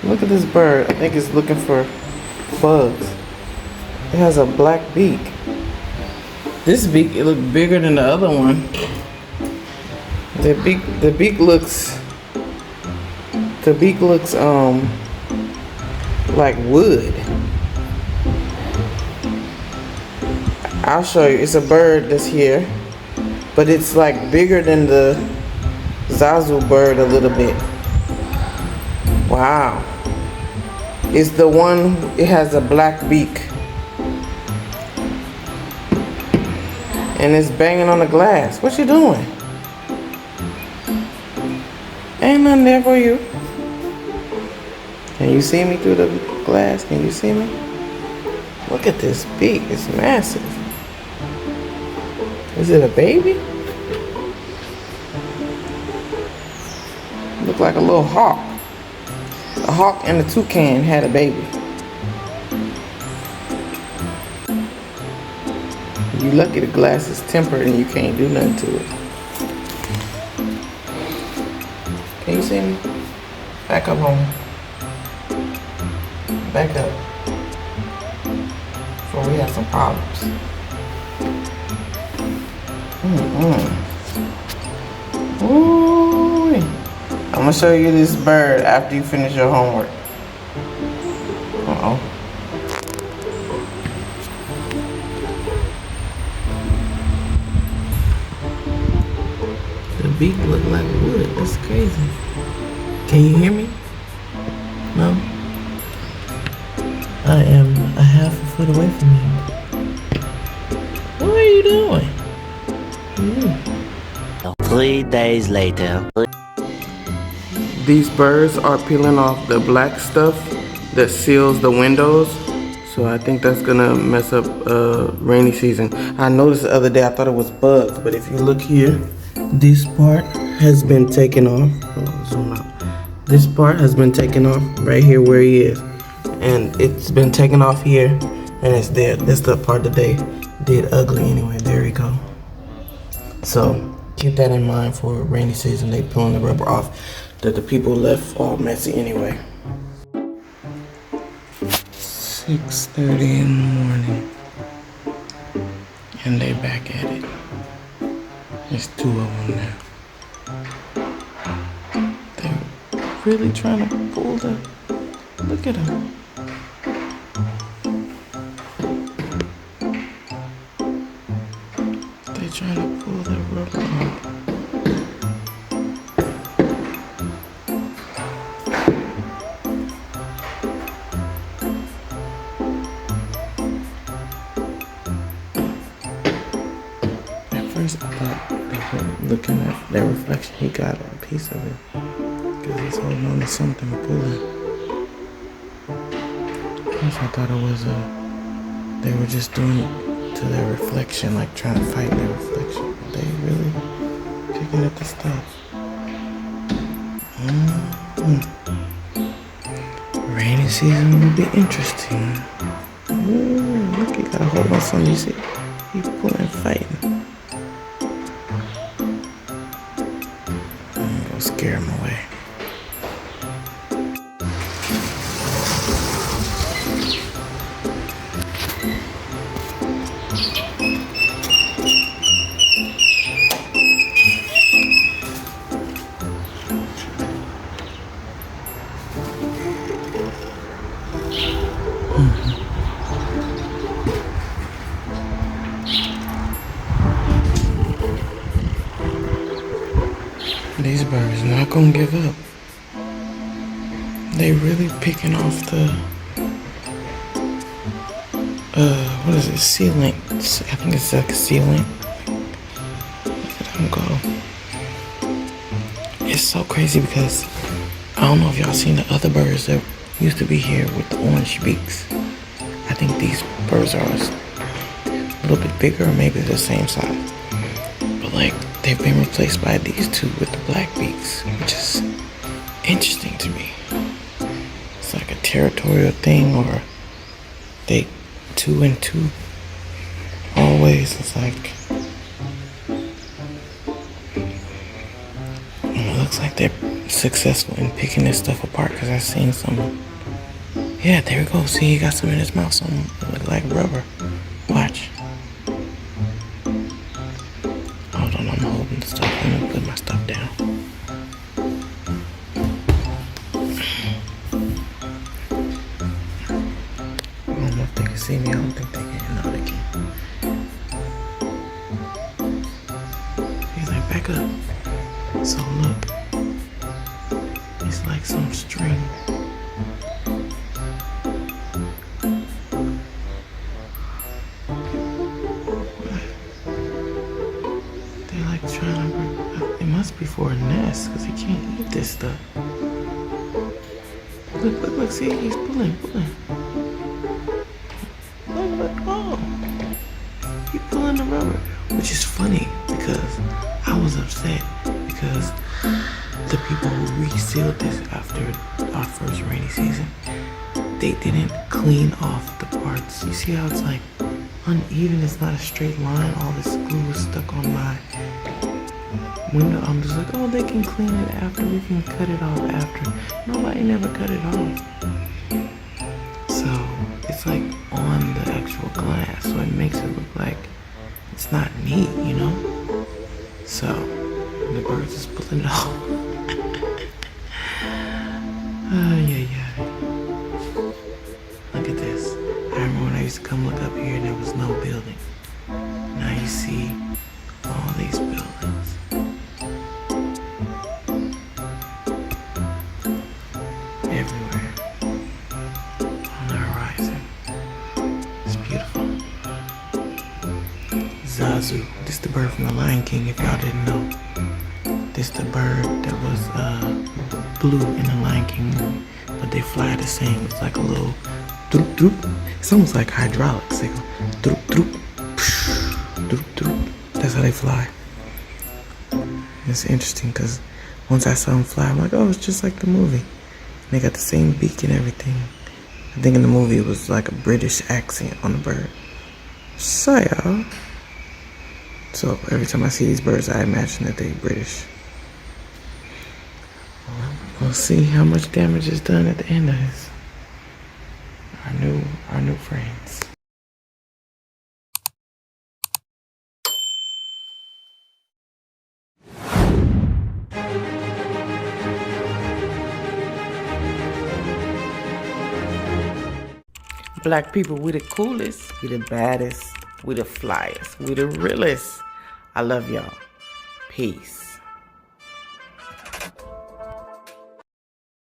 Look at this bird. I think it's looking for bugs. It has a black beak. This beak, it looks bigger than the other one. The beak looks like wood. I'll show you. It's a bird that's here, but it's like bigger than the Zazu bird a little bit. Wow. It's the one, it has a black beak. And it's banging on the glass. What you doing? Ain't nothing there for you. Can you see me through the glass? Can you see me? Look at this beak. It's massive. Is it a baby? Look like a little hawk. A hawk and a toucan had a baby. You lucky the glass is tempered and you can't do nothing to it. Can you see me? Back up on me. Back up. Before we have some problems. Ooh. I'm gonna show you this bird after you finish your homework. Uh-oh. The beak look like wood. That's crazy. Can you hear me? No? I am a half a foot away from you. What are you doing? 3 days later. These birds are peeling off the black stuff that seals the windows. So I think that's gonna mess up rainy season. I noticed the other day, I thought it was bugs, but if you look here, this part has been taken off. Oh, zoom out. This part has been taken off right here where he is. And it's been taken off here, and it's there. That's the part that they did ugly anyway. There we go. So keep that in mind for rainy season. They pulling the rubber off that the people left all messy anyway. 6:30 in the morning, and they back at it. There's 2 of them now. They're really trying to pull the. Look at them. They're trying to pull the rubber off. First, I thought they were looking at their reflection. He got a piece of it because he's holding on to something pulling. First, I thought it was they were just doing it to their reflection, like trying to fight their reflection. But they really picking at the stuff. Rainy season will be interesting. Ooh, look, he got a hold on something. You see, he's pulling, fighting. Scare him away. These birds not gonna give up. They really picking off the what is it, sealant? I think it's like a sealant. Look at them go. It's so crazy because I don't know if y'all seen the other birds that used to be here with the orange beaks. I think these birds are a little bit bigger, or maybe the same size. But like, they've been replaced by these 2 with the black beaks, which is interesting to me. It's like a territorial thing, or they 2 and 2 always. It's like, it looks like they're successful in picking this stuff apart because I've seen some. Yeah, there we go. See, he got some in his mouth, some look like rubber. Watch. Hold on, I'm holding the stuff. Let me put my stuff down. I don't know if they can see me. I don't think they can. No, they can. He's like, back up. So look, it's like some string. They're like trying to. It must be for a nest because he can't eat this stuff. Look, look, look! See, he's pulling. Look! Oh, he's pulling the rubber, which is funny because I was upset because the people who resealed this after our first rainy season, they didn't clean off the parts. You see how it's like uneven? It's not a straight line. All this glue is stuck on my window. I'm just like, oh, they can clean it after. We can cut it off after. Nobody never cut it off. So it's like on the actual glass, so it makes it look like it's not neat, you know? So the birds is pulling it off. Yeah. Look at this. I remember when I used to come look up here and there was no building. Now you see all these buildings. Everywhere. On the horizon. It's beautiful. Zazu. This is the bird from the Lion King, if y'all didn't know. This is the bird that was blue in the Lion King movie. But they fly the same. It's like a little droop droop. It's almost like hydraulics. They go droop droop. Droop droop. That's how they fly. It's interesting because once I saw them fly, I'm like, oh, it's just like the movie. They got the same beak and everything. I think in the movie it was like a British accent on the bird. So y'all. So every time I see these birds, I imagine that they're British. Well, we'll see how much damage is done at the end of this. Our new friends. Black people, we the coolest, we the baddest, we the flyest, we the realest. I love y'all. Peace.